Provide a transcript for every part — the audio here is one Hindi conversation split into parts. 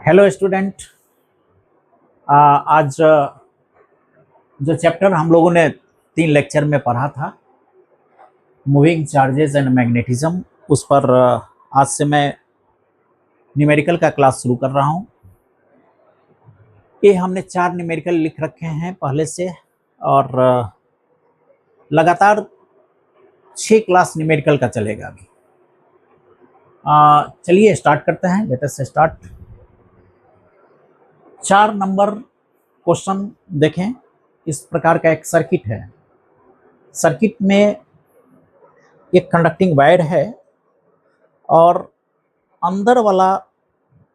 Hello student. आज जो चैप्टर हम लोगों ने 3 लेक्चर में पढ़ा था, मूविंग चार्जेस एंड मैग्नेटिज्म, उस पर आज से मैं न्यूमेरिकल का क्लास शुरू कर रहा हूं। ये हमने 4 न्यूमेरिकल लिख रखे हैं पहले से, और लगातार 6 क्लास न्यूमेरिकल का चलेगा अभी। चलिए स्टार्ट करते हैं। Let us start. 4 number question देखें। इस प्रकार का एक सर्किट है। सर्किट में एक कंडक्टिंग वायर है और अंदर वाला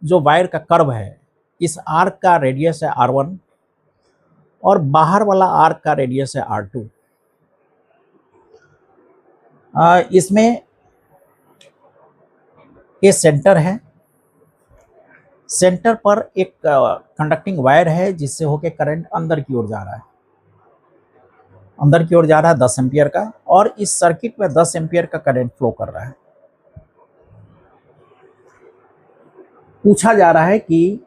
जो वायर का कर्व है, इस आर्क का रेडियस है R1 और बाहर वाला आर्क का रेडियस है R2। इसमें ये सेंटर है। सेंटर पर एक कंडक्टिंग वायर है जिससे होके करंट अंदर की ओर जा रहा है। अंदर की ओर जा रहा है 10 एम्पियर का, और इस सर्किट में 10 एम्पियर का करंट फ्लो कर रहा है। पूछा जा रहा है कि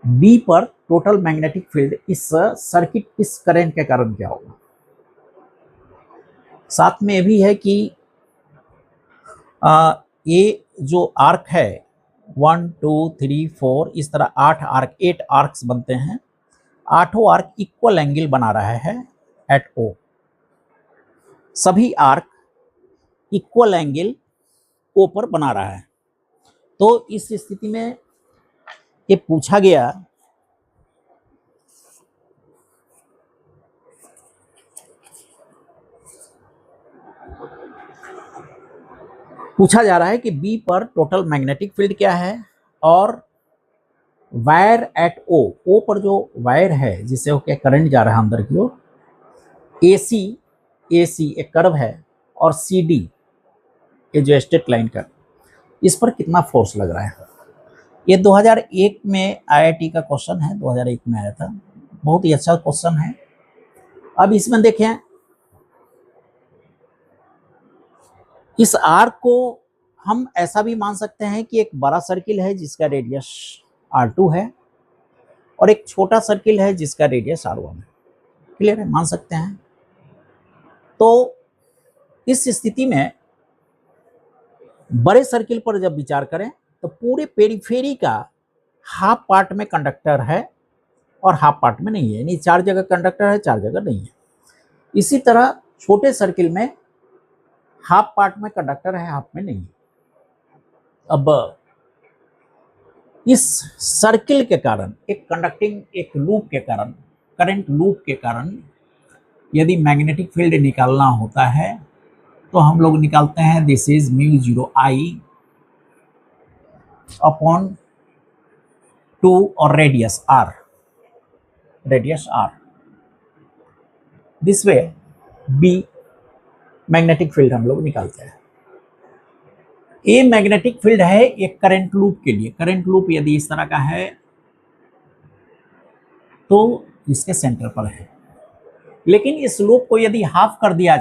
बी पर टोटल मैग्नेटिक फील्ड इस सर्किट इस करंट के कारण क्या होगा। साथ में ये भी है कि ये जो आर्क है 1 2 3 4 इस तरह 8 आर्क्स बनते हैं। 8 आर्क इक्वल एंगल बना रहा है एट O। सभी आर्क इक्वल एंगल O पर बना रहा है। तो इस स्थिति में ये पूछा जा रहा है कि बी पर टोटल मैग्नेटिक फील्ड क्या है, और वायर एट ओ पर जो वायर है जिससे होकर करंट जा रहा है अंदर की ओर, AC एक कर्व है, और CD ये जो स्ट्रेट लाइन का, इस पर कितना फोर्स लग रहा है। ये 2001 में IIT का क्वेश्चन है, 2001 में आया था। बहुत ही अच्छा क्वेश्चन है। अब इसमें देखें, इस आर्क को हम ऐसा भी मान सकते हैं कि एक बड़ा सर्किल है जिसका रेडियस R2 है, और एक छोटा सर्किल है जिसका रेडियस R1 है। क्लियर है, मान सकते हैं। तो इस स्थिति में बड़े सर्किल पर जब विचार करें तो पूरे पेरिफेरी का हाफ पार्ट में कंडक्टर है और हाफ पार्ट में नहीं है, यानी 4 जगह कंडक्टर है, 4 जगह नहीं है। इसी तरह छोटे सर्किल में हाफ पार्ट में कंडक्टर है, हाफ में नहीं है। अब इस सर्किल के कारण, एक कंडक्टिंग एक लूप के कारण, करंट लूप के कारण यदि मैग्नेटिक फील्ड निकालना होता है तो हम लोग निकालते हैं दिस इज μ0 I अपॉन 2 और radius R। This way B magnetic field हम लोग निकालते हैं। ए मैग्नेटिक फील्ड है एक करंट लूप के लिए। करंट लूप यदि इस तरह का है तो इसके सेंटर पर है, लेकिन इस लूप को यदि हाफ कर दिया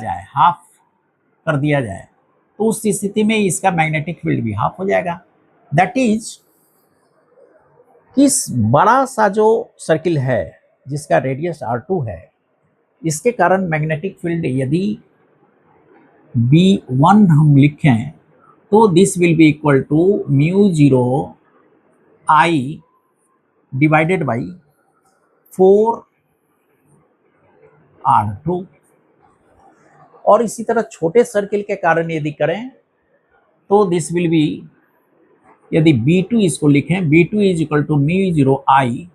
जाए तो उस स्थिति में इसका मैग्नेटिक फील्ड भी हाफ हो जाएगा। दैट इज, इस बड़ा सा जो सर्किल है जिसका रेडियस R2 है, इसके कारण मैग्नेटिक फील्ड यदि B1 हम लिखें तो this will be equal to μ0 I divided by 4R2। और इसी तरह छोटे सर्किल के कारण यदि करें तो दिस विल बी, यदि B2 इसको लिखें, B2 is equal to μ0 I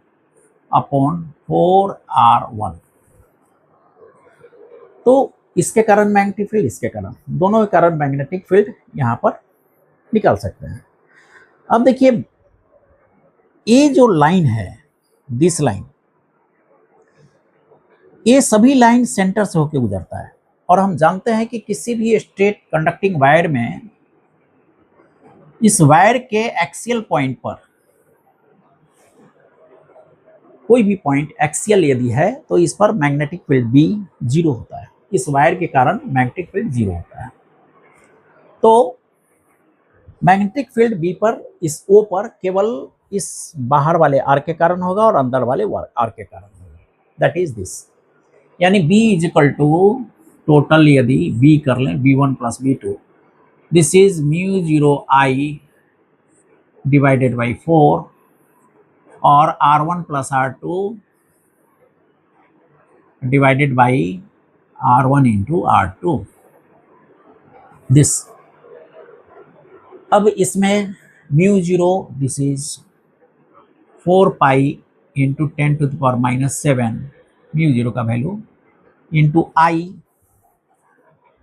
upon 4R1। तो इसके कारण मैग्नेटिक फील्ड, इसके कारण, दोनों के कारण मैग्नेटिक फील्ड यहां पर निकाल सकते हैं। अब देखिए, ये जो लाइन है, दिस लाइन, ये सभी लाइन सेंटर से होकर गुजरता है, और हम जानते हैं कि किसी भी स्ट्रेट कंडक्टिंग वायर में इस वायर के एक्सियल पॉइंट पर, कोई भी पॉइंट एक्सियल यदि है तो इस पर मैग्नेटिक फील्ड भी 0 होता है। इस वायर के कारण मैग्नेटिक फील्ड 0 होता है। तो मैग्नेटिक फील्ड बी पर, इस ओ पर केवल इस बाहर वाले आर के कारण होगा और अंदर वाले आर के कारण होगा, दैट इज दिस। यानी B is equal to total, यदि बी कर लें b1 plus b2, this is mu 0 I divided by 4 और r1 plus r2 divided by r1 into r2 this. अब इसमें mu 0 this is 4 pi into 10 to the power minus 7 mu 0 का वैल्यू इंटू आई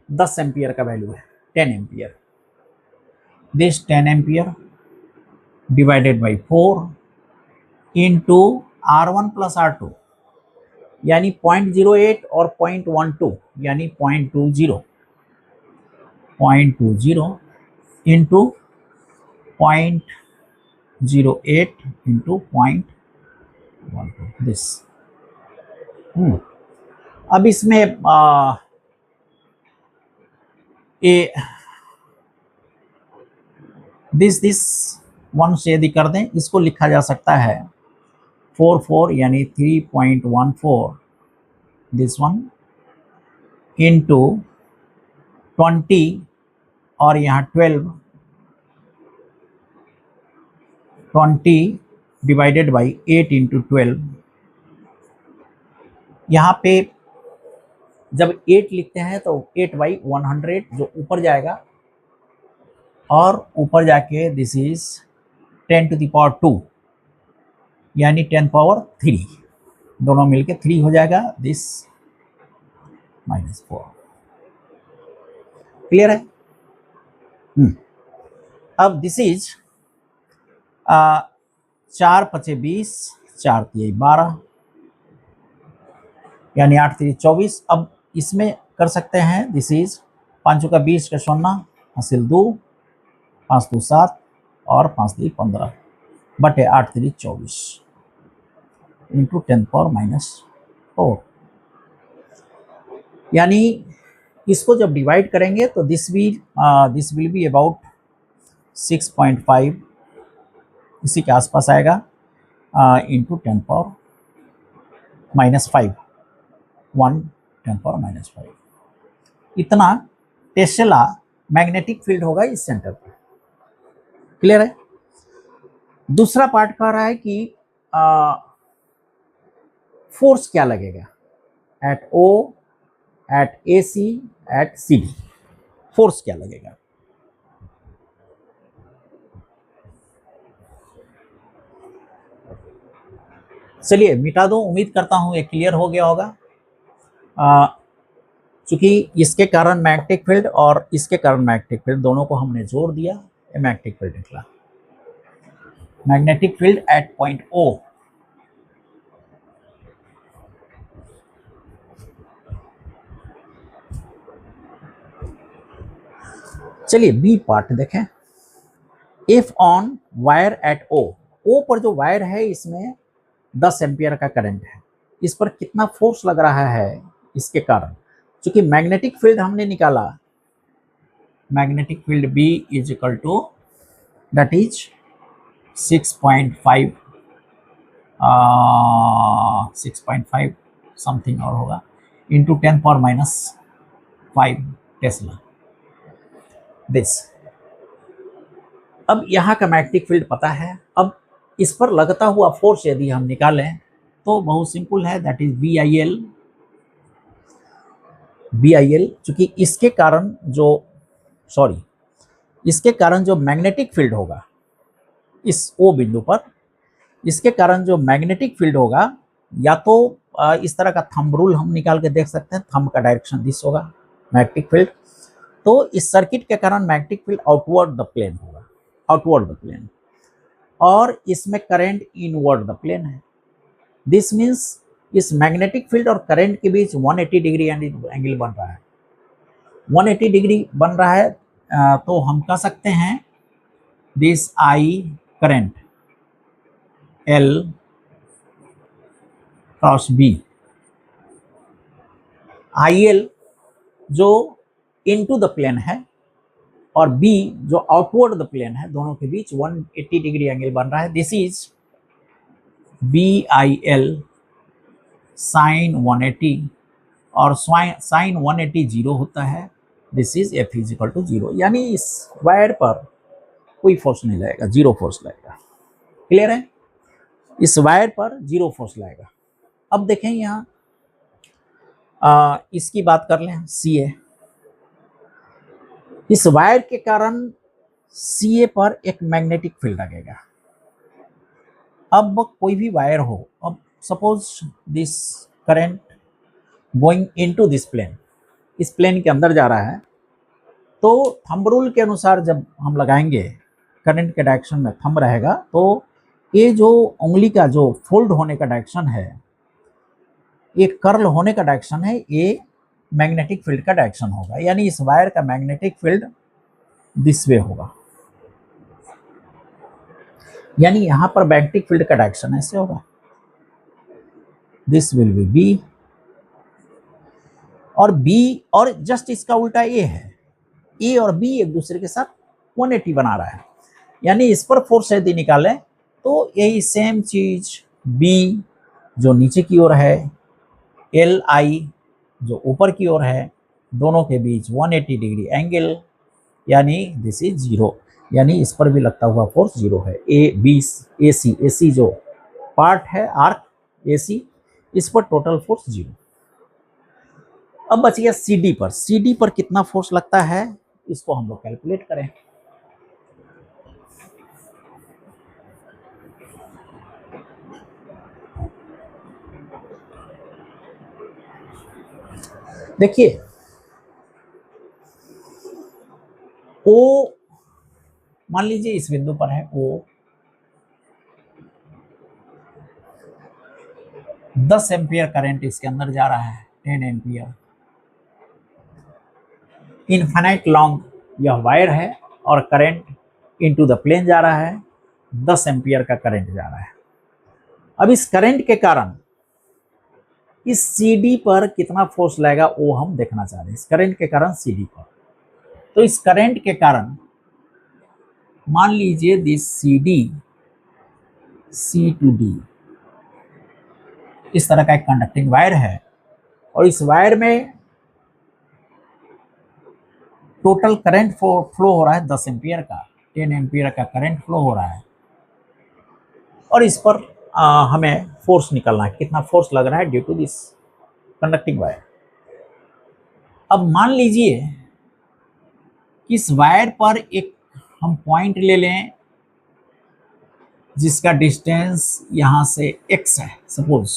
10 एम्पियर का वैल्यू है 10 ampere, this 10 ampere divided by 4 into r1 plus r2 यानी 0.08 और 0.12 यानी 0.20 इंटू 0.08 इंटू 0.12 दिस। अब इसमें दिस वन से यदि कर दें, इसको लिखा जा सकता है 4 यानी 3.14 दिस वन इंटू 20 और यहाँ 20 डिवाइडेड बाई 8 इंटू 12। यहाँ पे जब 8 लिखते हैं तो 8 बाई 100 जो ऊपर जाएगा और ऊपर जाके this is 10 to the power 2 यानी 10 पावर 3, दोनों मिलके 3 हो जाएगा, दिस -4। क्लियर है? अब दिस इज 4 पचे 20, 4 तिये 12 यानी 8 3 24। अब इसमें कर सकते हैं, दिस इज 5 का 20 का 0 हासिल 2, 5 2 7 और 5 3 15 बटे 8 3 24 इंटू 10 पावर -4। यानी इसको जब डिवाइड करेंगे तो दिस विल बी अबाउट 6.5 इसी के आसपास आएगा इंटू 10 पावर -5 1 10 पावर -5। इतना टेस्ला मैग्नेटिक फील्ड होगा इस सेंटर पर। क्लियर है? दूसरा पार्ट कह रहा है कि फोर्स क्या लगेगा एट ओ, एट ए सी, एट सी डी, फोर्स क्या लगेगा। चलिए मिटा दो, उम्मीद करता हूं ये क्लियर हो गया होगा। चूंकि इसके कारण मैग्नेटिक फील्ड और इसके कारण मैग्नेटिक फील्ड दोनों को हमने जोड़ दिया, ये मैग्नेटिक फील्ड निकला। Magnetic field at point O, चलिए बी पार्ट देखें। If on wire at O, O पर जो वायर है इसमें 10 एम्पियर का करंट है, इस पर कितना फोर्स लग रहा है इसके कारण। क्योंकि मैग्नेटिक फील्ड हमने निकाला, magnetic field B is equal to that is 6.5 something और होगा इंटू 10 पावर -5 टेस्ला दिस। अब यहाँ का मैग्नेटिक फील्ड पता है। अब इस पर लगता हुआ फोर्स यदि हम निकालें तो बहुत सिंपल है, that is B I L. चूंकि इसके कारण जो मैग्नेटिक फील्ड होगा इस ओ बिंदु पर, इसके कारण जो मैग्नेटिक फील्ड होगा, या तो इस तरह का थंब रूल हम निकाल के देख सकते हैं, थंब का डायरेक्शन दिस होगा मैग्नेटिक फील्ड। तो इस सर्किट के कारण magnetic field outward the plane होगा, आउटवर्ड द प्लेन, और इसमें करंट इनवर्ड द प्लेन है। दिस मीन्स इस मैग्नेटिक फील्ड और करंट के बीच 180 डिग्री एंगल बन रहा है, 180 डिग्री बन रहा है। तो हम कह सकते हैं this I current L cross B, IL जो इनटू द प्लेन है और बी जो आउटवर्ड द प्लेन है, दोनों के बीच 180 डिग्री एंगल बन रहा है। दिस इज BIL साइन 180 और साइन 180 जीरो होता है। This is F equal to zero, यानी इस वायर पर कोई फोर्स नहीं लगेगा, जीरो फोर्स लगेगा। क्लियर है? इस वायर पर जीरो फोर्स लगेगा। अब देखें यहाँ इसकी बात कर लें, CA। इस वायर के कारण CA पर एक मैग्नेटिक फील्ड लगेगा। अब कोई भी वायर हो, अब suppose this current going into this plane, इस प्लेन के अंदर जा रहा है, तो थंब रूल के अनुसार जब हम लगाएंगे करंट के डायरेक्शन में थंब रहेगा, तो ये जो उंगली का जो फोल्ड होने का डायरेक्शन है, ये कर्ल होने का डायरेक्शन है, ये मैग्नेटिक फील्ड का डायरेक्शन होगा। यानी इस वायर का मैग्नेटिक फील्ड दिस वे होगा, यानी यहां पर मैग्नेटिक फील्ड का डायरेक्शन ऐसे होगा, दिस विल बी बी, और बी, और जस्ट इसका उल्टा ए है, ए और बी एक दूसरे के साथ 180 बना रहा है। यानी इस पर फोर्स यदि निकालें तो यही सेम चीज बी जो नीचे की ओर है, एल आई जो ऊपर की ओर है, दोनों के बीच 180 डिग्री एंगल, यानी दिस इज जीरो, यानी इस पर भी लगता हुआ फोर्स जीरो है। ए सी जो पार्ट है आर्क AC, इस पर टोटल फोर्स जीरो। अब बच गया CD पर कितना फोर्स लगता है, इसको हम लोग कैलकुलेट करें। देखिए O, मान लीजिए इस बिंदु पर है O, 10 एम्पियर करंट इसके अंदर जा रहा है, 10 एम्पियर। इनफाइनाइट लॉन्ग यह वायर है और करंट इनटू द प्लेन जा रहा है, 10 एम्पियर का करंट जा रहा है। अब इस करंट के कारण इस CD पर कितना फोर्स लगेगा वो हम देखना चाह रहे हैं, इस करंट के कारण CD पर। तो इस करंट के कारण मान लीजिए this CD C to D इस तरह का एक कंडक्टिंग वायर है, और इस वायर में टोटल करंट फ्लो हो रहा है 10 एम्पियर का, 10 एम्पियर का करंट फ्लो हो रहा है, और इस पर हमें फोर्स निकालना है, कितना फोर्स लग रहा है due to this conducting wire. अब मान लीजिए कि इस वायर पर एक हम पॉइंट ले लें जिसका डिस्टेंस यहां से x है सपोज,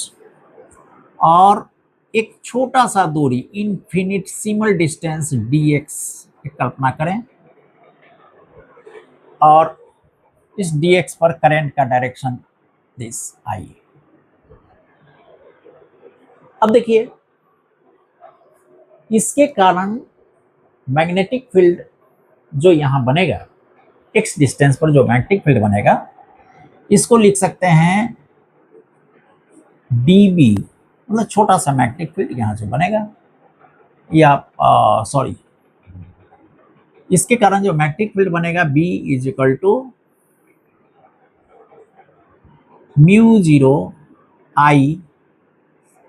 और एक छोटा सा दूरी इनफिनिटेसिमल डिस्टेंस dx की कल्पना करें, और इस dx पर करंट का डायरेक्शन दिस I। अब देखिए इसके कारण मैग्नेटिक फील्ड जो यहां बनेगा, x डिस्टेंस पर जो मैग्नेटिक फील्ड बनेगा, इसको लिख सकते हैं dB, मतलब छोटा सा मैग्नेटिक फील्ड यहां से बनेगा, या सॉरी, इसके कारण जो मैग्नेटिक फील्ड बनेगा B is equal to μ0 I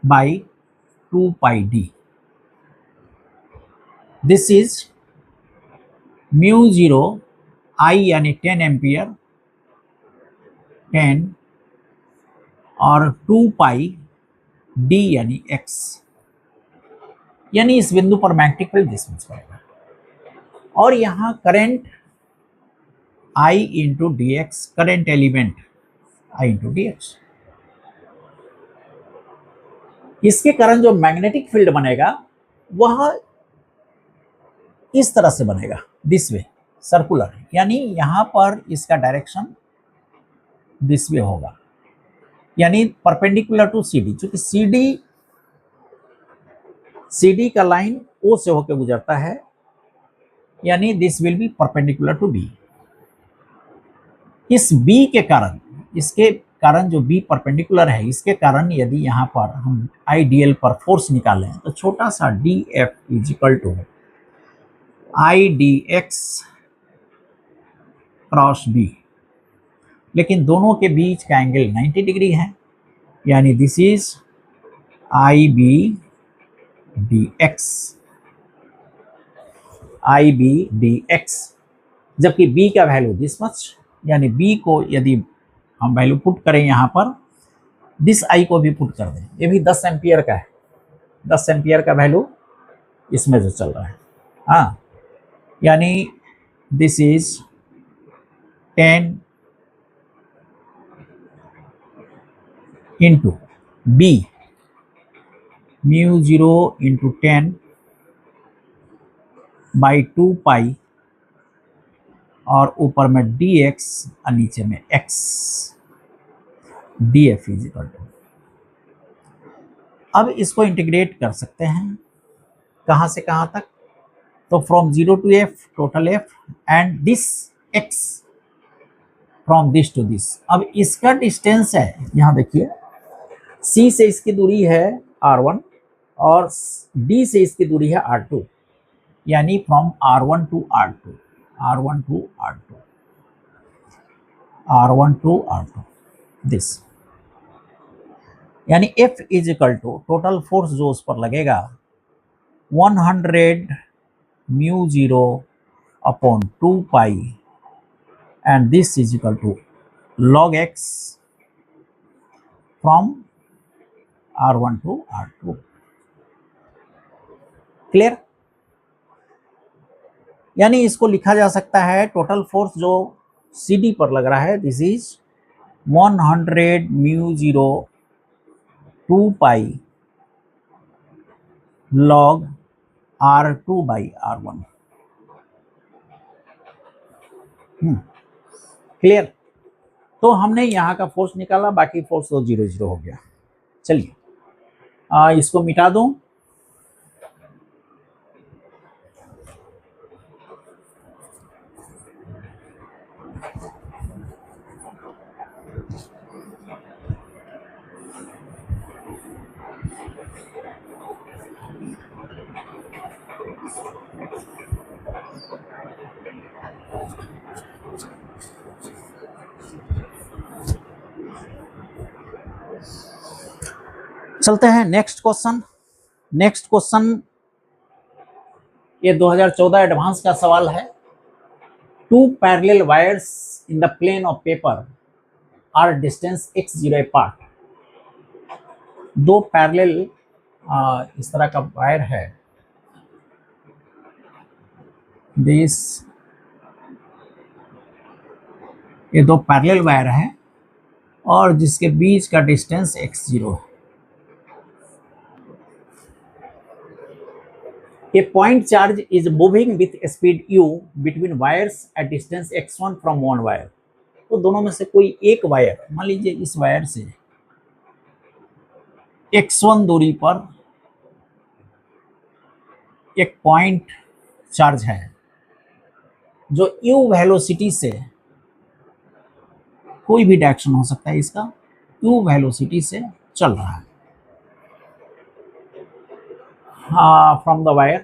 by 2 pi D। This is μ0 I यानी 10 एम्पियर, 10, और 2 पाई D यानी x, यानी इस बिंदु पर मैग्नेटिक फील्ड दिस मच पड़ेगा, और यहां current I into dx, current element I into dx। इसके कारण जो मैग्नेटिक फील्ड बनेगा वह इस तरह से बनेगा, दिस वे, सर्कुलर, यानी यहां पर इसका डायरेक्शन दिस वे होगा, यानी परपेंडिकुलर टू CD, क्योंकि CD का लाइन O से होकर गुजरता है, यानी this will be perpendicular to B। इस B के कारण, इसके कारण जो B परपेंडिकुलर है, इसके कारण यदि यहाँ पर हम IDL पर फोर्स निकालें तो छोटा सा dF is equal to I dx cross B, लेकिन दोनों के बीच का एंगल 90 डिग्री है, यानी this is I B D X, I B D X, जबकि b का वैल्यू दिस मच, यानी b को यदि हम वैल्यू पुट करें यहाँ पर, दिस i को भी पुट कर दें, ये भी 10 एम्पियर का है, 10 एम्पियर का वैल्यू इसमें जो चल रहा है, हाँ, यानी this is 10 into B, mu 0 into 10 by 2 pi, और ऊपर में dx और नीचे में x, df is equal to. अब इसको इंटीग्रेट कर सकते हैं, कहाँ से कहाँ तक, तो from 0 to f total f and this x from this to this. अब इसका डिस्टेंस है, यहाँ देखिए c से इसकी दूरी है r1 और d से इसकी दूरी है r2, यानी from r1 to r2, r1 to r2, r1 to r2 this, यानी F is equal to total force जो उस पर लगेगा 100 mu 0 upon 2 pi, and this is equal to log x from r1 to r2। Clear? यानी इसको लिखा जा सकता है, टोटल फोर्स जो CD पर लग रहा है, this is 100 mu 0 2 pi log r2 by r1। Clear? तो हमने यहाँ का फोर्स निकाला, बाकी फोर्स तो 0 0 हो गया। चलिए इसको मिटा दूं, चलते हैं नेक्स्ट क्वेश्चन। नेक्स्ट क्वेश्चन ये 2014 एडवांस का सवाल है। 2 parallel wires in the plane of paper are distance x0 apart. 2 parallel इस तरह का वायर है, दिस, ये 2 पैरेलल वायर है और जिसके बीच का डिस्टेंस x0 है। A point charge is moving with speed u between wires at distance x1 from one wire। तो दोनों में से कोई एक वायर, मान लीजिए इस वायर से x1 दूरी पर एक पॉइंट चार्ज है जो u वेलोसिटी से, कोई भी डायरेक्शन हो सकता है इसका, u वेलोसिटी से चल रहा है from the wire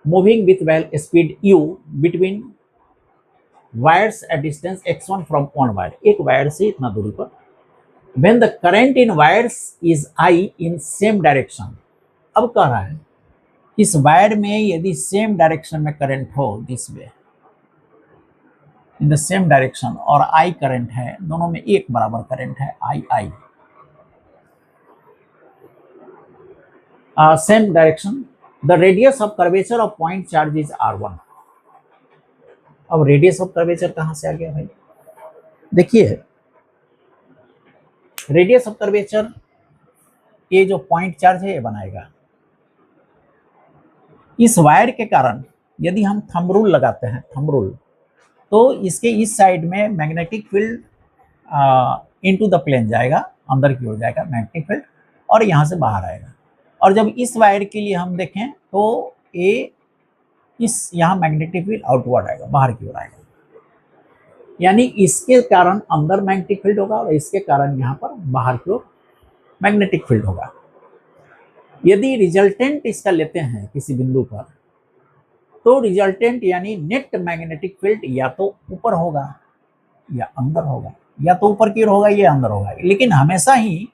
moving with speed u between wires at distance x1 from one wire। एक वायर से इतना दूरी पर, when the current in wires is I in same direction। अब कह रहा है इस वायर में यदि सेम डायरेक्शन में करंट हो, this way in the same direction, और I करंट है, दोनों में एक बराबर करंट है I same direction, the radius of curvature of point charge is r1। अब रेडियस ऑफ कर्वेचर कहां से आ गया भाई? देखिए रेडियस ऑफ कर्वेचर ये जो पॉइंट चार्ज है ये बनाएगा। इस वायर के कारण यदि हम थंब रूल लगाते हैं, थंब रूल, तो इसके इस साइड में magnetic field into the plane जाएगा, अंदर की ओर जाएगा मैग्नेटिक फील्ड, और यहां से बाहर आएगा। और जब इस वायर के लिए हम देखें तो ये इस यहाँ मैग्नेटिक फील्ड आउटवर्ड आएगा, बाहर की ओर आएगा, यानी इसके कारण अंदर मैग्नेटिक फील्ड होगा और इसके कारण यहाँ पर बाहर की ओर मैग्नेटिक फील्ड होगा। यदि रिजल्टेंट इसका लेते हैं किसी बिंदु पर, तो रिजल्टेंट यानी नेट मैग्नेटिक फील्ड या तो ऊपर होगा या अंदर होगा, या तो ऊपर की ओर होगा या अंदर होगा, लेकिन हमेशा ही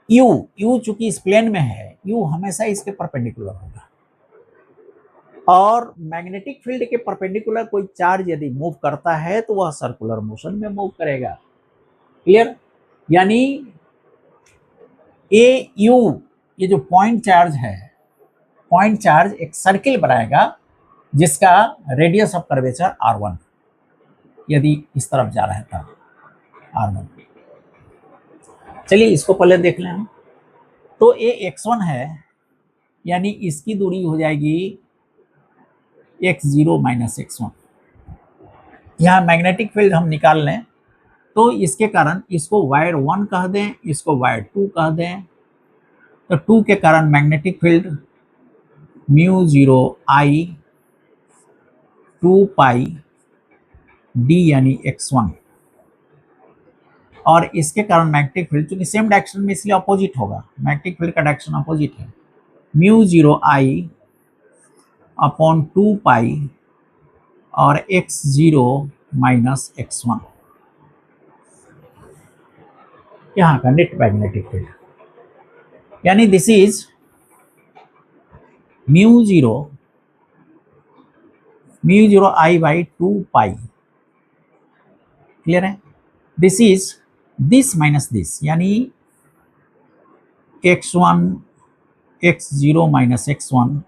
यू चूंकि इस प्लेन में है, यू हमेशा इसके परपेंडिकुलर होगा। और मैग्नेटिक फील्ड के परपेंडिकुलर कोई चार्ज यदि मूव करता है तो वह सर्कुलर मोशन में मूव करेगा। क्लियर? यानी ए यू, ये जो पॉइंट चार्ज है, पॉइंट चार्ज एक सर्किल बनाएगा जिसका रेडियस ऑफ कर्वेचर r1, यदि इस तरफ जा रहा है तब r1। चलिए इसको पहले देख लें हम। तो ये x1 है, यानी इसकी दूरी हो जाएगी x0 माइनस x1। यहाँ मैग्नेटिक फील्ड हम निकाल लें तो इसके कारण इसको वायर 1 कह दें, इसको वायर 2 कह दें। तो 2 के कारण magnetic field mu 0 I 2 pi d यानी x1, और इसके कारण मैग्नेटिक फील्ड चूंकि सेम डायरेक्शन में इसलिए अपोजिट होगा, मैग्नेटिक फील्ड का डायरेक्शन अपोजिट है, म्यू 0 I अपॉन 2 पाई और x0 माइनस x1, यहाँ का नेट मैग्नेटिक फील्ड। यानी this is mu 0 I by 2 pi. Clear है? This is this minus this, यानी x1 x0 minus x1,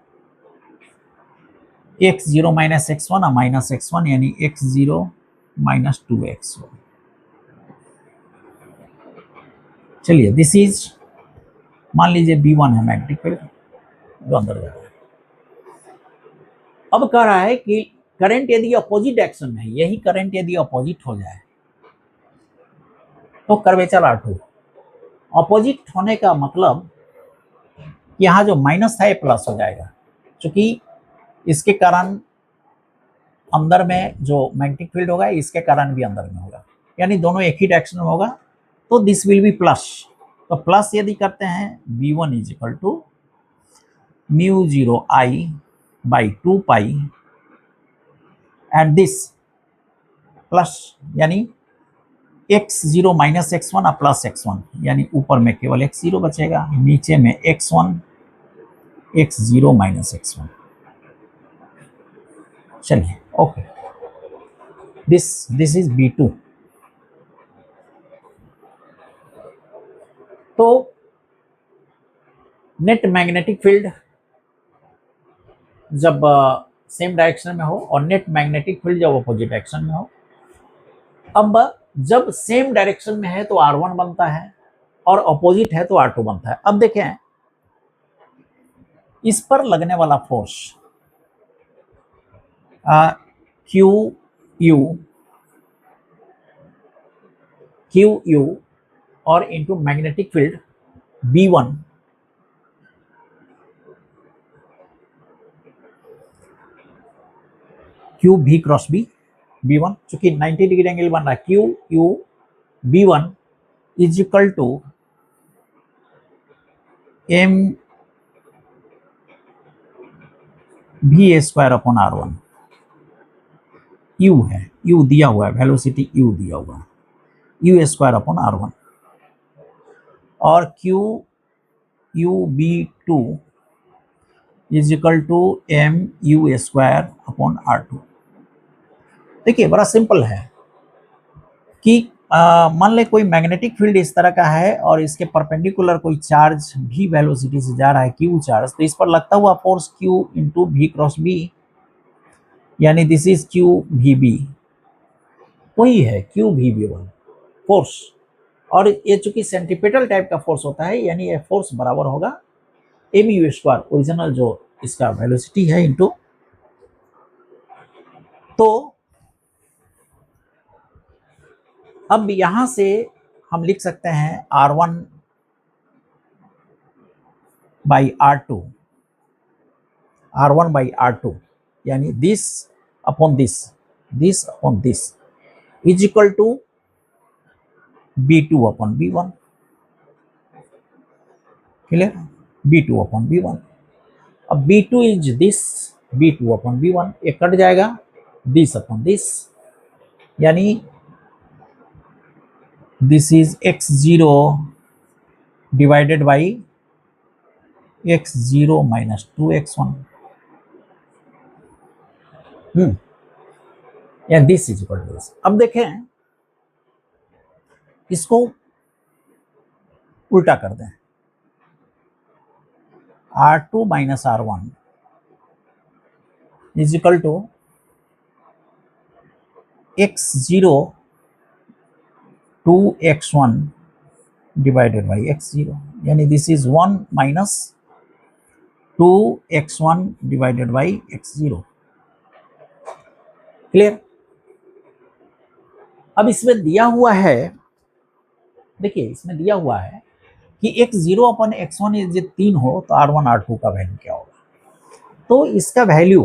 x0 minus x1 और माइनस x1 यानी x0 माइनस 2x1। चलिए दिस इज, मान लीजिए B1 है मैग्नेटिक फील्ड जो अंदर जा रहा है। अब कह रहा है कि करंट यदि अपोजिट डायरेक्शन में है, यही करंट यदि अपोजिट हो जाए तो कर्वेचर R2। अपोजिट होने का मतलब यहाँ जो माइनस था ये प्लस हो जाएगा, क्योंकि इसके कारण अंदर में जो मैग्नेटिक फील्ड होगा इसके कारण भी अंदर में होगा, यानी दोनों एक ही डायरेक्शन में होगा, तो दिस विल बी प्लस। तो प्लस यदि करते हैं B1 is equal to mu 0 I by 2 pi and this plus, यानी x0 माइनस x1 और प्लस x1, यानी ऊपर में केवल x0 बचेगा, नीचे में x1 x0 माइनस x1। चलिए ओके, दिस इज B2। तो नेट मैग्नेटिक फील्ड जब सेम डायरेक्शन में हो और नेट मैग्नेटिक फील्ड जब अपोजिट डायरेक्शन में हो। अब जब सेम डायरेक्शन में है तो R1 बनता है और अपोजिट है तो R2 बनता है। अब देखें इस पर लगने वाला फोर्स क्यू यू और into magnetic field B1 Q V cross B B1, चूंकि 90 डिग्री एंगल बन रहा है, Q U B1 is equal to M V square upon R1। U है, यू दिया हुआ है, वेलोसिटी यू दिया हुआ है, यू स्क्वायर अपॉन R1, और Q U B2 is equal to M U square upon R2। देखिए बड़ा सिंपल है कि मान ले कोई मैग्नेटिक फील्ड इस तरह का है और इसके परपेंडिकुलर कोई चार्ज भी वेलोसिटी से जा रहा है, क्यू चार्ज, तो इस पर लगता हुआ फोर्स क्यू इंटू भी क्रॉस बी, यानी दिस इज क्यू भी बी, वही है क्यू भी बी वन फोर्स। और ये चूंकि सेंट्रीपिटल टाइप का फोर्स होता है, यानी ये फोर्स बराबर होगा एम यू स्क्वायर, ओरिजिनल जो इसका वेलोसिटी है इंटू। तो अब यहां से हम लिख सकते हैं R1 by R2, R1 by R2, यानी this upon this upon this is equal to B2 upon B1। Clear? B2 upon B1। अब B2 is this B2 upon B1, ये कट जाएगा, दिस अपॉन दिस, यानी this is x0 divided by x0 minus 2x1, या this is equal to this. अब देखें, इसको उल्टा कर दें, R2 minus R1 is equal to x0 2x1 divided by x0, यानी this is 1 minus 2x1 divided by x0। Clear? अब इसमें दिया हुआ है, देखिए इसमें दिया हुआ है कि x0 अपन x1 यदि 3 हो तो R1 R2 का वैल्यू क्या होगा। तो इसका वैल्यू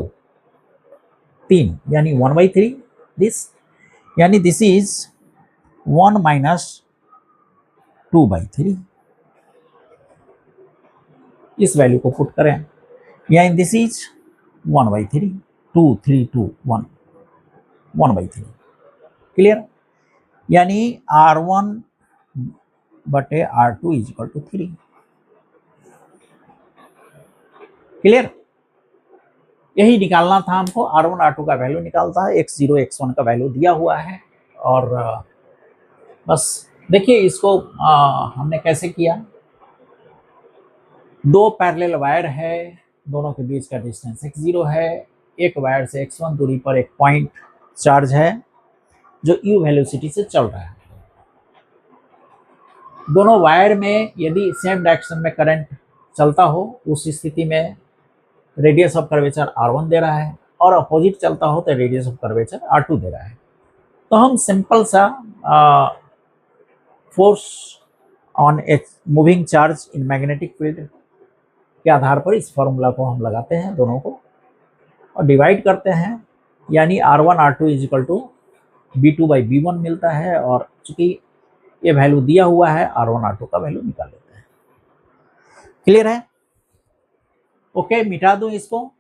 3 यानी 1/3 दिस, यानी दिस इज 1 माइनस 2/3। इस वैल्यू को पुट करें, यानी दिस इज 1/3, 2 3 2 1 1/3। क्लियर? यानी R1 बटे R2 is equal to 3। Clear? यही निकालना था हमको, R1 R2 का वैल्यू निकालता है, x0 x1 का वैल्यू दिया हुआ है। और बस देखिए इसको हमने कैसे किया। दो पैरेलल वायर है, दोनों के बीच का डिस्टेंस x0 है, एक वायर से x1 दूरी पर एक पॉइंट चार्ज है जो u वेलोसिटी से चल रहा है। दोनों वायर में यदि सेम डायरेक्शन में करंट चलता हो, उस स्थिति में रेडियस ऑफ कर्वेचर R1 दे रहा है, और अपोजिट चलता हो तो रेडियस ऑफ कर्वेचर R2 दे रहा है। तो हम सिंपल सा force on a moving charge in magnetic field के आधार पर इस फॉर्मूला को हम लगाते हैं दोनों को और डिवाइड करते हैं, यानी R1 R2 is equal to B2 by B1 मिलता है। और चूंकि ये वैल्यू दिया हुआ है, R1 R2 का वैल्यू निकाल लेते हैं। क्लियर है? ओके, मिटा दूं इसको।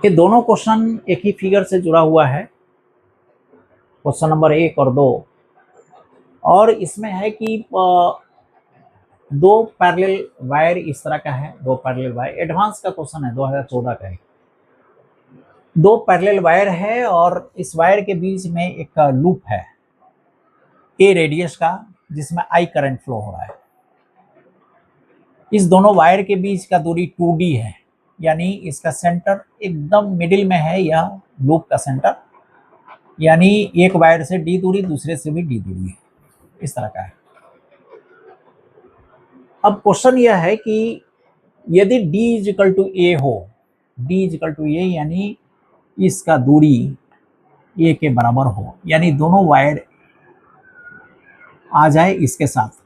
ये दोनों क्वेश्चन एक ही फिगर से जुड़ा हुआ है, क्वेश्चन नंबर 1 और 2। और इसमें है कि दो पैरेलल वायर इस तरह का है, दो पैरेलल वायर, एडवांस का क्वेश्चन है, 2014 का है। दो पैरेलल वायर है और इस वायर के बीच में एक लूप है a रेडियस का, जिसमें I करंट फ्लो हो रहा है। इस दोनों वायर के बीच का दूरी 2d है, यानी इसका सेंटर एकदम मिडिल में है, यह लूप का सेंटर, यानी एक वायर से d दूरी, दूसरे से भी d दूरी है, इस तरह का है। अब क्वेश्चन यह है कि यदि d is equal to a हो, d is equal to a यानी इसका दूरी a के बराबर हो, यानी दोनों वायर आ जाए इसके साथ।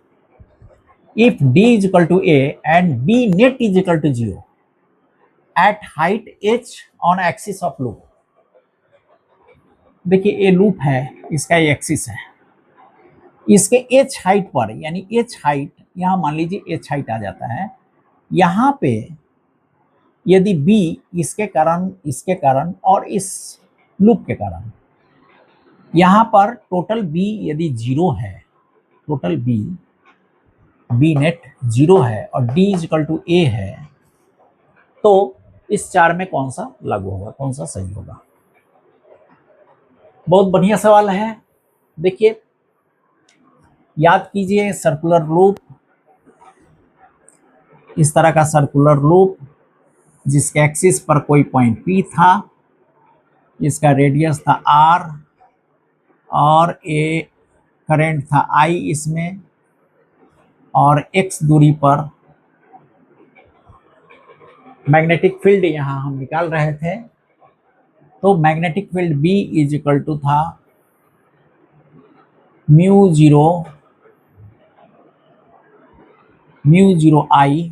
If d is equal to a and b net is equal to 0 at height h on axis of loop. देखिए ये लूप है, इसका ये एक्सिस है, इसके h हाइट पर, यानी h हाइट यहाँ मान लीजिए h हाइट आ जाता है, यहाँ पे यदि b इसके कारण और इस लूप के कारण, यहाँ पर टोटल b यदि 0 है, टोटल b नेट 0 है और d is equal to a है, तो इस चार में कौन सा लागू होगा, कौन सा सही होगा। बहुत बढ़िया सवाल है। देखिए याद कीजिए, सर्कुलर लूप, इस तरह का सर्कुलर लूप जिसके एक्सिस पर कोई पॉइंट P था, इसका रेडियस था R और ए करंट था I इसमें, और x दूरी पर मैग्नेटिक फील्ड यहां हम निकाल रहे थे, तो magnetic field B is equal to था mu zero I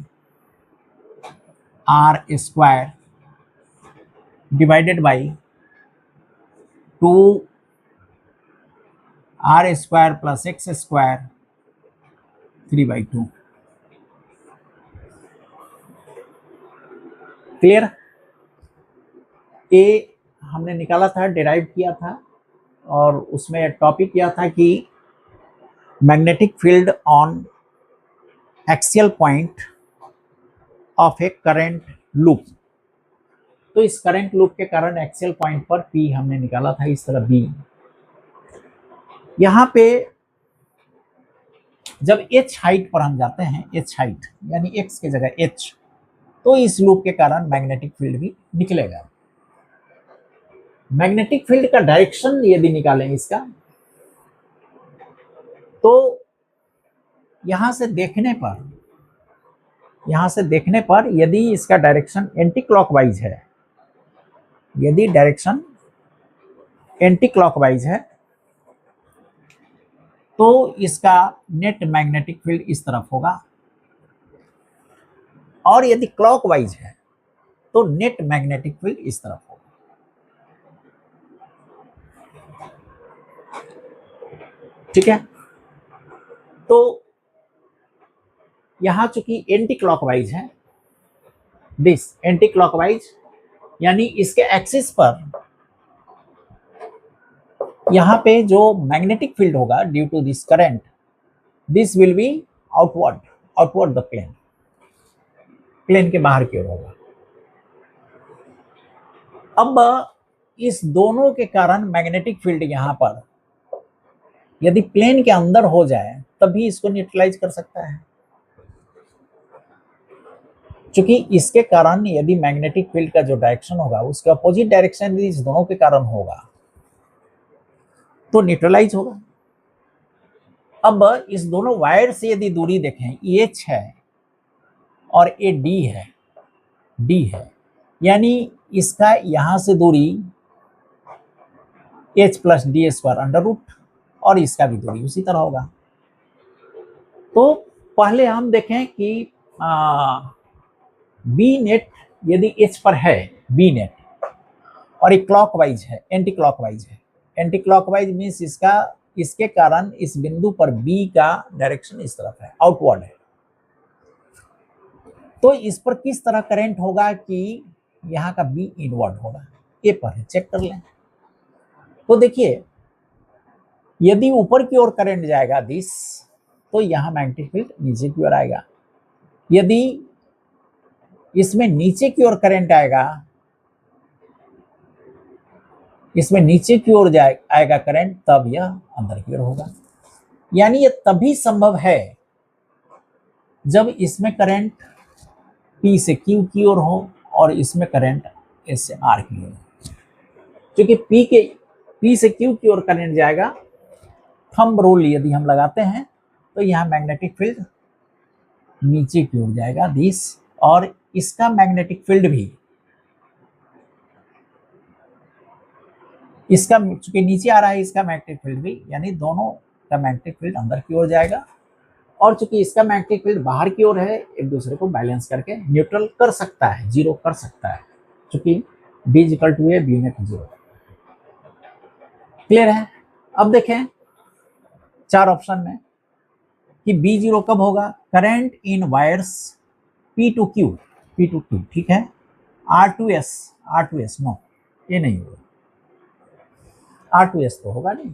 R square divided by 2 R square plus x square 3/2। Clear? ए हमने निकाला था, डिराइव किया था, और उसमें टॉपिक किया था कि magnetic field on axial point of A current loop. तो इस करंट लूप के कारण एक्सियल पॉइंट पर P हमने निकाला था, इस तरह B। यहाँ पे जब h हाइट पर हम जाते हैं, h हाइट यानी x की जगह h, तो इस लूप के कारण मैग्नेटिक फील्ड भी निकलेगा। मैग्नेटिक फील्ड का डायरेक्शन यदि निकालें इसका, तो यहां से देखने पर यदि इसका डायरेक्शन एंटी क्लॉकवाइज है, यदि डायरेक्शन एंटी क्लॉकवाइज है, तो इसका नेट मैग्नेटिक फील्ड इस तरफ होगा, और यदि क्लॉकवाइज है तो नेट मैग्नेटिक फील्ड इस तरफ होगा। ठीक है? तो यहां चूंकि एंटी क्लॉकवाइज है, दिस एंटी क्लॉकवाइज, यानी इसके एक्सिस पर यहां पे जो मैग्नेटिक फील्ड होगा due to this current, this will be outward the plane के बाहर की ओर होगा। अब इस दोनों के कारण मैग्नेटिक फील्ड यहां पर यदि प्लेन के अंदर हो जाए तभी इसको न्यूट्रलाइज कर सकता है, क्योंकि इसके कारण यदि मैग्नेटिक फील्ड का जो डायरेक्शन होगा उसके अपोजिट डायरेक्शन इस दोनों के कारण होगा तो न्यूट्रलाइज होगा। अब इस दोनों वायर से यदि दूरी देखें, H है और ये D है, यानी इसका यहां से दूरी H plus D square under root, और इसका भी दूरी उसी तरह होगा। तो पहले हम देखें कि बी नेट यदि H पर है, बी नेट, और ये क्लॉकवाइज है, एंटी क्लॉकवाइज है। एंटी क्लॉकवाइज मीन्स इसके कारण इस बिंदु पर B का डायरेक्शन इस तरफ है, आउटवर्ड है। तो इस पर किस तरह करंट होगा कि यहाँ का B इनवर्ड होगा, ये पर है, चेक कर लें। तो देखिए, यदि ऊपर की ओर करंट जाएगा दिस, तो यहाँ मैग्नेटिक फील्ड नीचे की ओर आएगा। यदि इसमें नीचे की ओर करंट आएगा, इसमें नीचे की ओर आएगा करंट, तब यह अंदर की ओर होगा। यानी यह तभी संभव है जब इसमें करंट P से Q की ओर हो और इसमें करंट S से R की ओर हो। क्योंकि P से Q की ओर करंट जाएगा, थंब रूल यदि हम लगाते हैं तो यहाँ मैग्नेटिक फील्ड नीचे की ओर जाएगा दिस, और इसका मैग्नेटिक फील्ड भी, इसका चूंकि नीचे आ रहा है इसका मैग्नेटिक फील्ड भी, यानी दोनों का मैग्नेटिक फील्ड अंदर की ओर जाएगा, और चूंकि इसका मैग्नेटिक फील्ड बाहर की ओर है, एक दूसरे को बैलेंस करके न्यूट्रल कर सकता है, जीरो कर सकता है, चूंकि B equal to A B net zero. Clear है? अब देखें 4 ऑप्शन में कि B जीरो कब होगा। Current in wires P to Q, ठीक है। R2S नो, ये नहीं होगा, R2S तो होगा नहीं,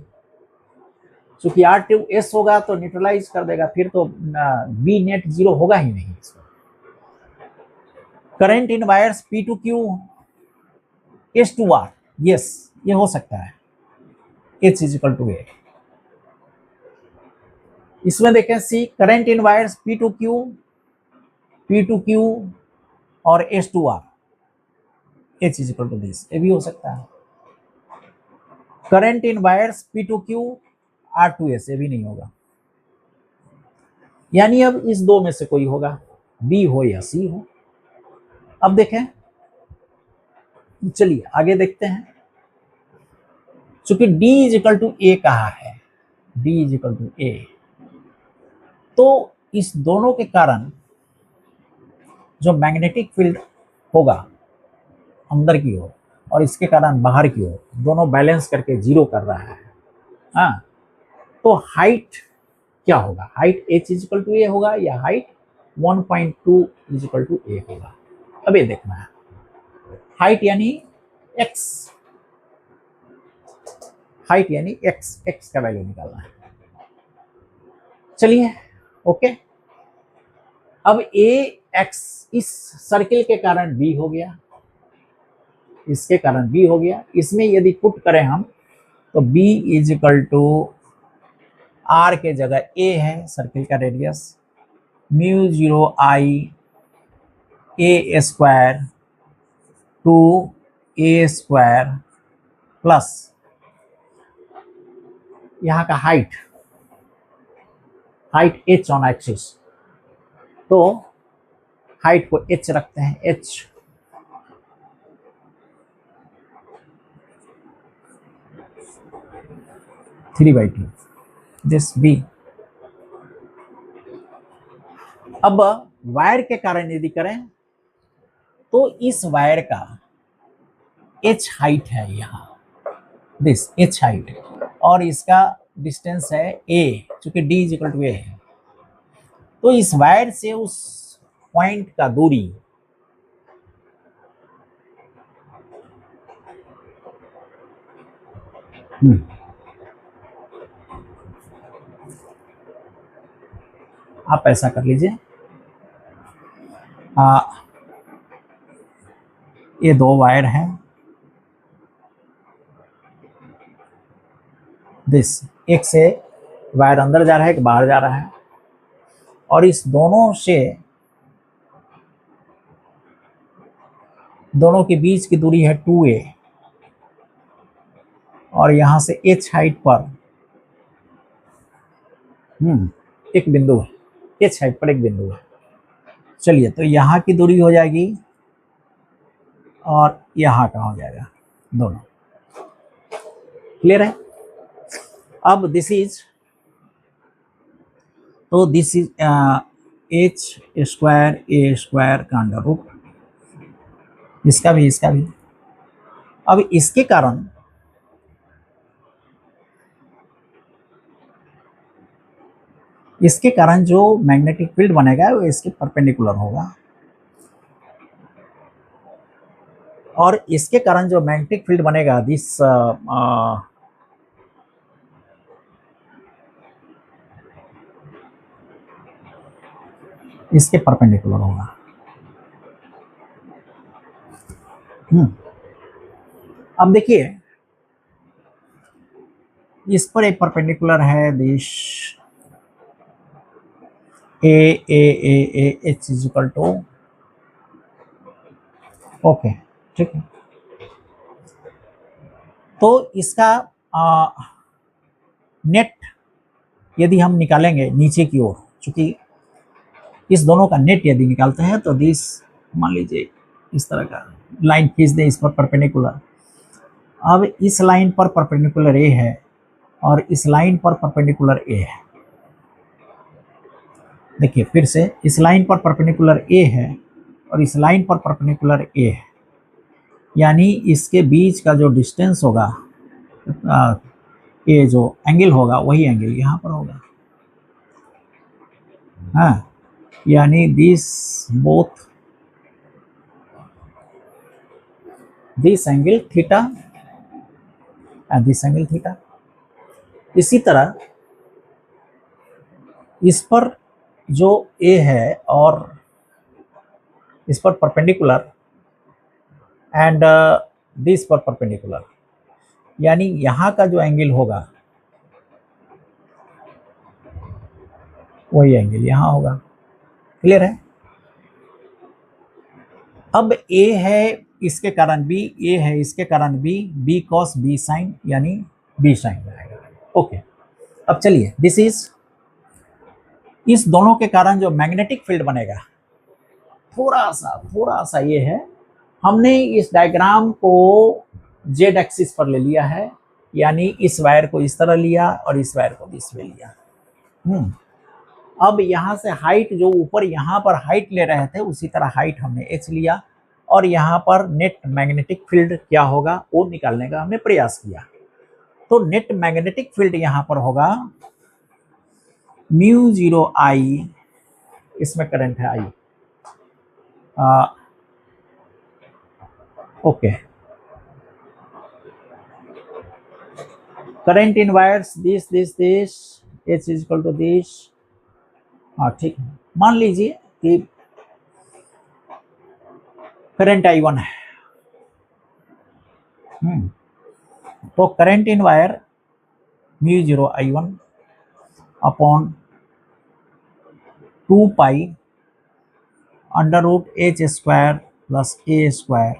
क्योंकि R2S होगा तो न्यूट्रलाइज कर देगा, फिर तो B नेट जीरो होगा ही नहीं इसमें। Current in wires P to Q S to R, yes, ये हो सकता है, H is equal to A. इसमें देखें C, current in wires P to Q और S to R, H is equal to this, ये भी हो सकता है। Current in wires P to Q R2S, ये भी नहीं होगा। यानी अब इस दो में से कोई होगा, B हो या C हो। अब देखें, चलिए आगे देखते हैं। चूंकि D इज इक्वल टू ए कहा है, D इज इक्वल टू ए, तो इस दोनों के कारण जो मैग्नेटिक फील्ड होगा अंदर की ओर और इसके कारण बाहर की ओर, दोनों बैलेंस करके 0 कर रहा है। हाँ, तो हाइट क्या होगा? Height h is equal to a होगा या height 1.2 is equal to a होगा? अब ये देखना है। हाइट यानी x, हाइट यानी x का वैल्यू निकालना है। चलिए ओके। अब ax इस सर्किल के कारण b हो गया, इसके कारण b हो गया। इसमें यदि पुट करें हम तो b is equal to r के जगह a है सर्किल का radius, mu 0 i a square to a square plus यहाँ का हाइट h ऑन एक्सिस, तो हाइट को h रखते हैं, h 3/2 दिस b। अब वायर के कारण यदि करें तो इस वायर का h हाइट है यहाँ, दिस h हाइट, और इसका डिस्टेंस है a, चूंकि d is equal to a है। तो इस वायर से उस पॉइंट का दूरी आप ऐसा कर लीजिए, ये दो वायर हैं, दिस एक से वायर अंदर जा रहा है कि बाहर जा रहा है, और इस दोनों से दोनों के बीच की दूरी है 2a, और यहां से h हाइट पर एक बिंदु है, h हाइट पर एक बिंदु है। चलिए, तो यहाँ की दूरी हो जाएगी और यहाँ का हो जाएगा, दोनों क्लियर है। अब दिस इज, तो this is h square a square का अंडर रूट, इसका भी इसका भी। अब इसके कारण जो मैग्नेटिक फील्ड बनेगा वो इसके परपेंडिकुलर होगा, और इसके कारण जो मैग्नेटिक फील्ड बनेगा दिस इसके परपेंडिकुलर होगा। अब देखिए, इस पर एक परपेंडिकुलर है this a h is equal to, okay ठीक है। तो इसका नेट यदि हम निकालेंगे नीचे की ओर, चूंकि इस दोनों का नेट यदि निकालते हैं तो दिस, मान लीजिए इस तरह का लाइन खींच दें इस पर परपेंडिकुलर। अब इस लाइन पर परपेंडिकुलर ए है और इस लाइन पर परपेंडिकुलर ए है। देखिए फिर से, इस लाइन पर परपेंडिकुलर ए है और इस लाइन पर परपेंडिकुलर ए है, यानी इसके बीच का जो डिस्टेंस होगा, ये जो एंगल होगा वही एंगल यहाँ पर होगा। हाँ, यानी this both this angle theta and this angle theta. इसी तरह इस पर जो ए है और इस पर परपेंडिकुलर एंड दिस पर परपेंडिकुलर, यानी यहाँ का जो एंगल होगा वही एंगल यहाँ होगा। क्लियर है। अब ए है इसके कारण बी, ए है इसके कारण B, B cos B sine, यानी बी साइन रहेगा। ओके, अब चलिए, दिस इज, इस दोनों के कारण जो मैग्नेटिक फील्ड बनेगा थोड़ा सा ये है, हमने इस डायग्राम को जेड एक्सिस पर ले लिया है, यानी इस वायर को इस तरह लिया और इस वायर को इस में लिया। अब यहाँ से हाइट जो ऊपर यहाँ पर हाइट ले रहे थे उसी तरह हाइट हमने h लिया और यहाँ पर नेट मैग्नेटिक फील्ड क्या होगा वो निकालने का हमने प्रयास किया। तो नेट मैग्नेटिक फील्ड यहाँ पर होगा म्यू 0 I, इसमें करंट है I, okay, current in wires this H is equal to this. हाँ ठीक है, मान लीजिए कि करंट I1 है। तो current in wire mu 0 I1 upon 2 pi under root H square plus A square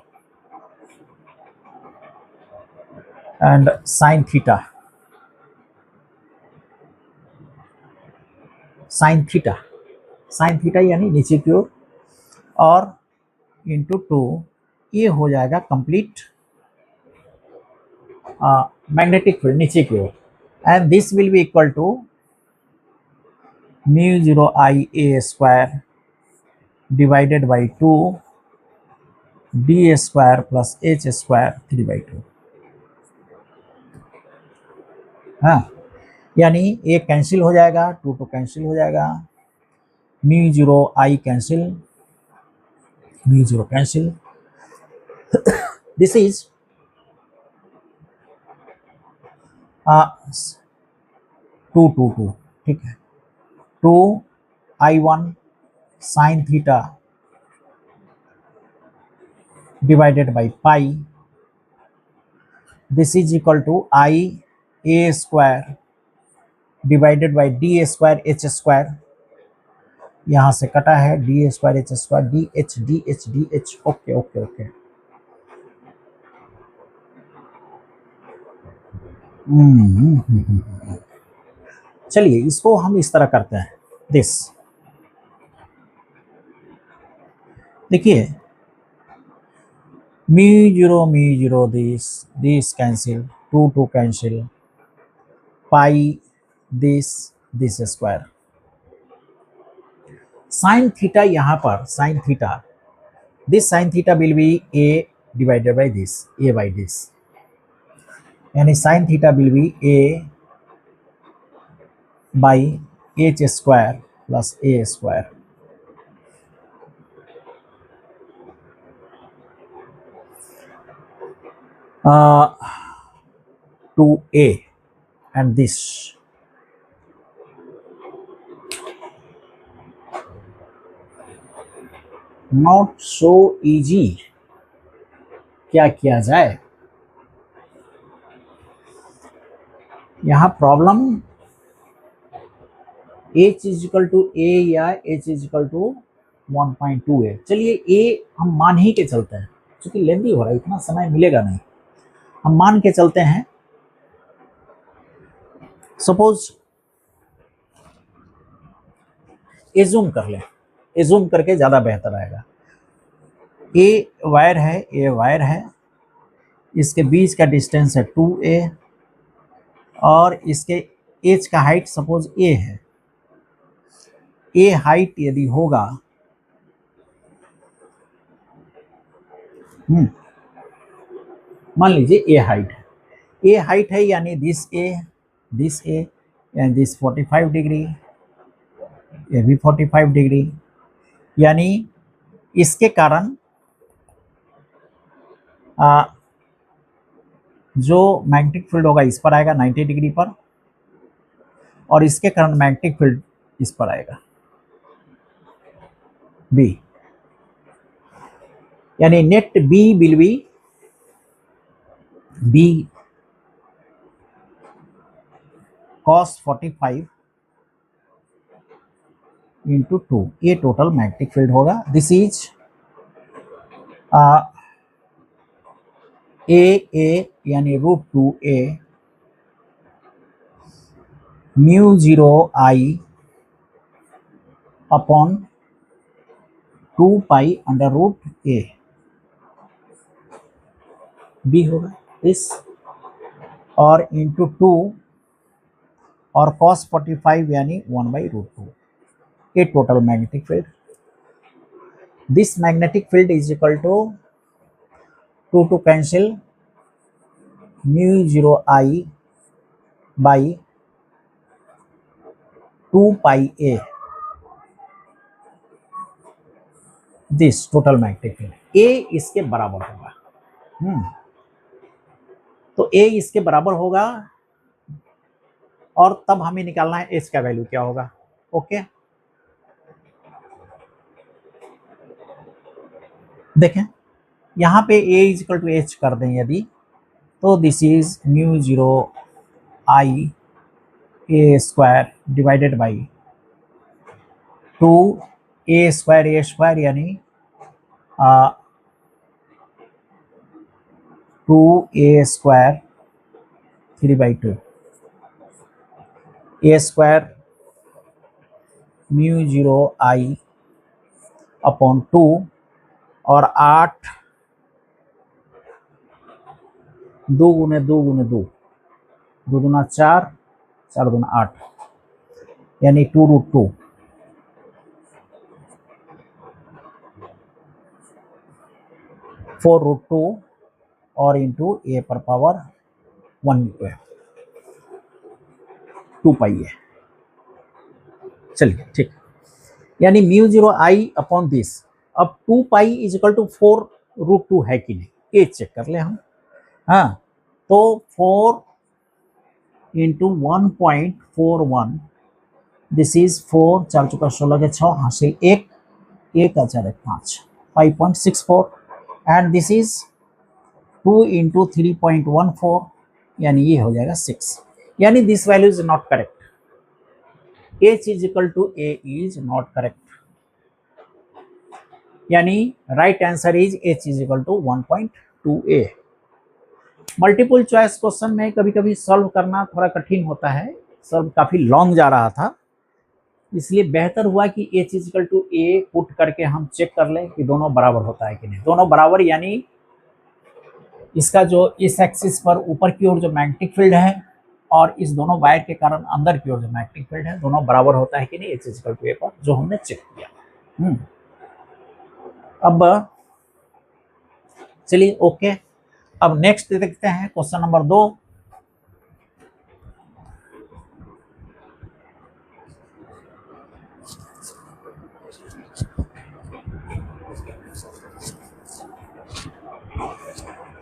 and sine theta यानी नीचे की ओर और इंटू 2, ये हो जाएगा कंप्लीट मैग्नेटिक फील्ड नीचे की ओर, and this will be equal to mu 0 I A square divided by 2 D square plus H square 3/2। हाँ, यानी ये कैंसिल हो जाएगा, 2 तो कैंसिल हो जाएगा, mu 0 I cancel, mu 0 cancel, this is 2 ठीक है, 2 I1 sine theta divided by pi, this is equal to I A square divided by D square H square, यहाँ से कटा है D square H square, DH okay okay okay. चलिए इसको हम इस तरह करते हैं, दिस देखिए mu 0 this cancel, 2 cancel, pi this square, sine theta यहाँ पर sign theta, this sine theta will be A divided by this A by this, यानी sine theta will be A by H square plus A square. To A and this, not so easy, क्या किया जाए? यहाँ problem H is equal to A या H इज इक्वल टू 1.2 है। चलिए A हम मान ही के चलते हैं, क्योंकि लेंदी हो रहा है, इतना समय मिलेगा नहीं, हम मान के चलते हैं। सपोज एज्यूम कर लें, एज्यूम करके ज़्यादा बेहतर आएगा। A वायर है, इसके बीच का डिस्टेंस है 2A और इसके H का हाइट सपोज A है। A हाइट यदि होगा मान लीजिए A हाइट है, यानी दिस A यानी दिस 45 डिग्री, ये भी 45 डिग्री, यानी इसके कारण जो मैग्नेटिक फील्ड होगा इस पर आएगा 90 डिग्री पर, और इसके कारण मैग्नेटिक फील्ड इस पर आएगा B, यानी net B will be B cos 45 into 2, ये टोटल मैग्नेटिक फील्ड होगा। दिस इज A यानी √2A mu 0 I upon 2 pi under root A B होगा इस, और इंटू 2 और cos 45 यानी 1/√2, ये total magnetic field. This magnetic field is equal to 2 cancel μ0 I by 2 pi a, this total magnetic field. a इसके बराबर होगा, तो a इसके बराबर होगा, और तब हमें निकालना है h का वैल्यू क्या होगा। ओके, देखें यहाँ पे a is equal to h कर दें यदि, तो this is μ0 I a square divided by 2 a square यानी 2a square 3/2 a square μ0 I upon 2 और 8 2 गुने 2 गुने 2, 2 दूना 4, 4 दूना 8 यानी 2√2, (4√2) और इंटू a पर पावर 1 2 पाई है। चलिए ठीक, यानी μ0 I अपॉन दिस। अब 2 पाई इज इक्वल टू 4√2 है कि नहीं, ये चेक कर ले हम। हाँ, तो 4 इंटू 1.41, दिस इज 4, 4 चुका 16 के 6 हासिल 1, 1 का 4 5, 5.64, एंड दिस इज 2 इंटू 3.14 यानी ये हो जाएगा 6, यानी this value is not correct. h is equal to a is not correct, यानी right answer is h is equal to 1.2a। Multiple choice question में कभी कभी सॉल्व करना थोड़ा कठिन होता है, सॉल्व काफी लॉन्ग जा रहा था, इसलिए बेहतर हुआ कि h is equal to a put करके हम चेक कर लें कि दोनों बराबर होता है कि नहीं। दोनों बराबर यानी इसका जो इस एक्सिस पर ऊपर की ओर जो मैग्नेटिक फील्ड है और इस दोनों वायर के कारण अंदर की ओर जो मैग्नेटिक फील्ड है, दोनों बराबर होता है कि नहीं h is equal to a पर, जो हमने चेक किया। अब चलिए ओके, अब नेक्स्ट देखते हैं क्वेश्चन नंबर 2।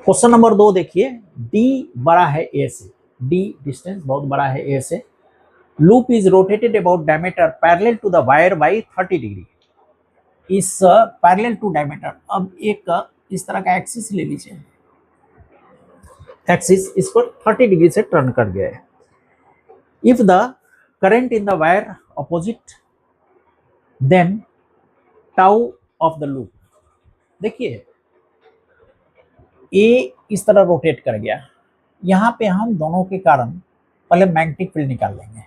क्वेश्चन नंबर 2 देखिए, d बड़ा है a से, d डिस्टेंस बहुत बड़ा है a से, loop is rotated about diameter parallel to the wire by 30 degree. इस पैरेलल टू डायमीटर, अब एक इस तरह का एक्सिस ले लीजिए, एक्सिस इस पर 30 डिग्री से टर्न कर गया है। If the current in the wire opposite then tau of the loop. देखिए ए इस तरह रोटेट कर गया, यहां पे हम दोनों के कारण पहले मैग्नेटिक फील्ड निकाल लेंगे।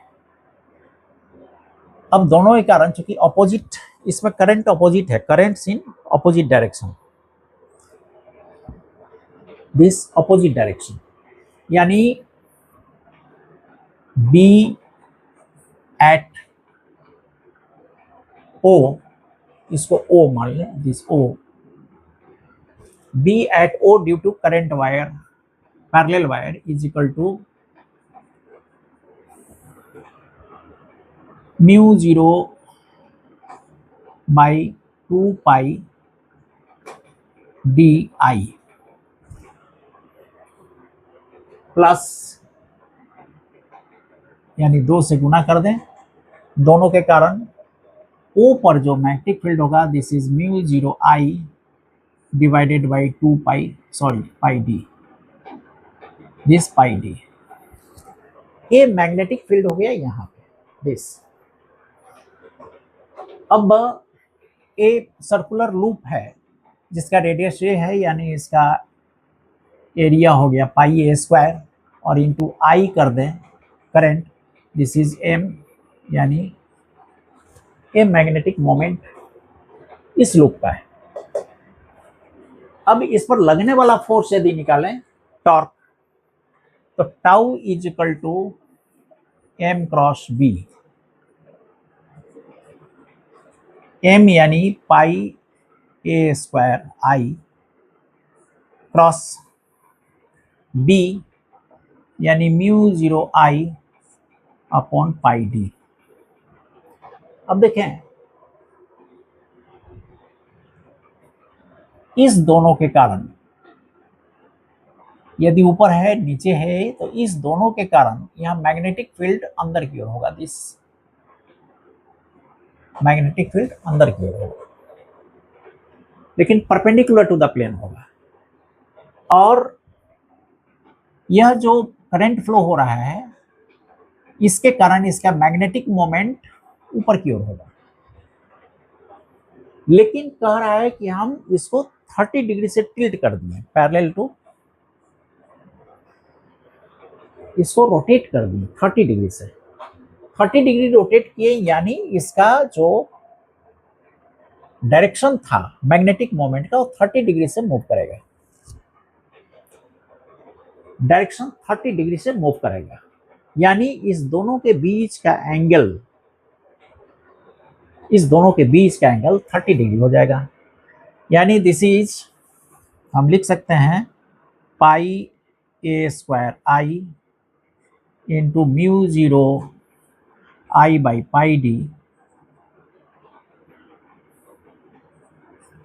अब दोनों के कारण चूंकि अपोजिट, इसमें करंट अपोजिट है, currents in opposite direction, this opposite direction, यानी बी एट ओ, इसको ओ मान लें, this O, B at O due to current wire parallel wire is equal to μ0 by 2 pi D I plus, यानी 2 से गुना कर दें, दोनों के कारण ओ पर जो मैग्नेटिक फील्ड होगा this is μ0 I divided by 2 pi, sorry pi D, this pi D. ये मैग्नेटिक फील्ड हो गया यहाँ पे, दिस। अब ए सर्कुलर लूप है जिसका रेडियस ये है, यानी इसका एरिया हो गया पाई a स्क्वायर, और इंटू आई कर दें करंट, दिस इज m, यानी ए मैग्नेटिक मोमेंट इस लूप का है। अब इस पर लगने वाला फोर्स यदि निकालें टॉर्क, तो tau is equal to M cross B. M यानी pi A square I cross B यानी mu 0 I upon pi D. अब देखें, इस दोनों के कारण, यदि ऊपर है नीचे है, तो इस दोनों के कारण यहां मैग्नेटिक फील्ड अंदर की ओर होगा। दिस मैग्नेटिक फील्ड अंदर की ओर होगा, लेकिन परपेंडिकुलर टू द प्लेन होगा। और यह जो करंट फ्लो हो रहा है, इसके कारण इसका मैग्नेटिक मोमेंट ऊपर की ओर होगा। लेकिन कह रहा है कि हम इसको 30 डिग्री से टिल्ट कर दिए, पैरेलल टू, इसको रोटेट कर दिए 30 डिग्री से। 30 डिग्री रोटेट किए यानी इसका जो डायरेक्शन था मैग्नेटिक मोमेंट का, वो 30 डिग्री से मूव करेगा। डायरेक्शन 30 डिग्री से मूव करेगा, यानी इस दोनों के बीच का एंगल, इस दोनों के बीच का एंगल 30 डिग्री हो जाएगा। यानी दिस इज, हम लिख सकते हैं pi A square I into mu 0 I by pi D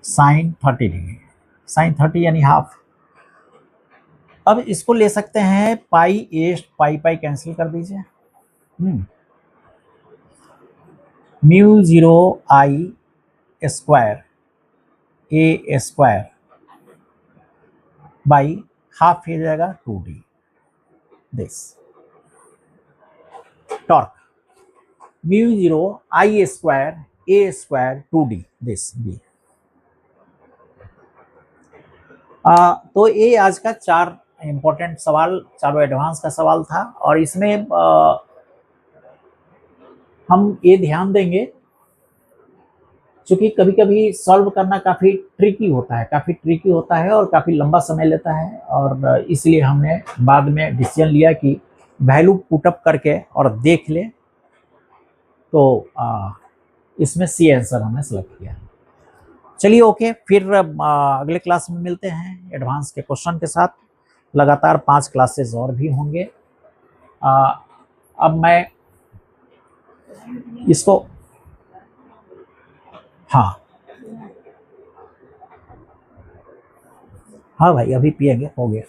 sine 30 degree. Sine 30 यानी हाफ। अब इसको ले सकते हैं पाई ए, पाई पाई कैंसिल कर दीजिए, mu 0 I square A square by half हो जाएगा 2d। This torque mu 0 I square A square 2d this B. तो ये आज का 4 इंपॉर्टेंट सवाल, चारों एडवांस का सवाल था। और इसमें हम ये ध्यान देंगे, क्योंकि कभी कभी सॉल्व करना काफ़ी ट्रिकी होता है और काफ़ी लंबा समय लेता है। और इसलिए हमने बाद में डिसीजन लिया कि वैल्यू पुटअप करके और देख ले, तो इसमें सी आंसर हमने सेलेक्ट किया। चलिए ओके, फिर अगले क्लास में मिलते हैं एडवांस के क्वेश्चन के साथ। लगातार 5 क्लासेस और भी होंगे। अब मैं इसको, हाँ भाई अभी पिएंगे, हो गया।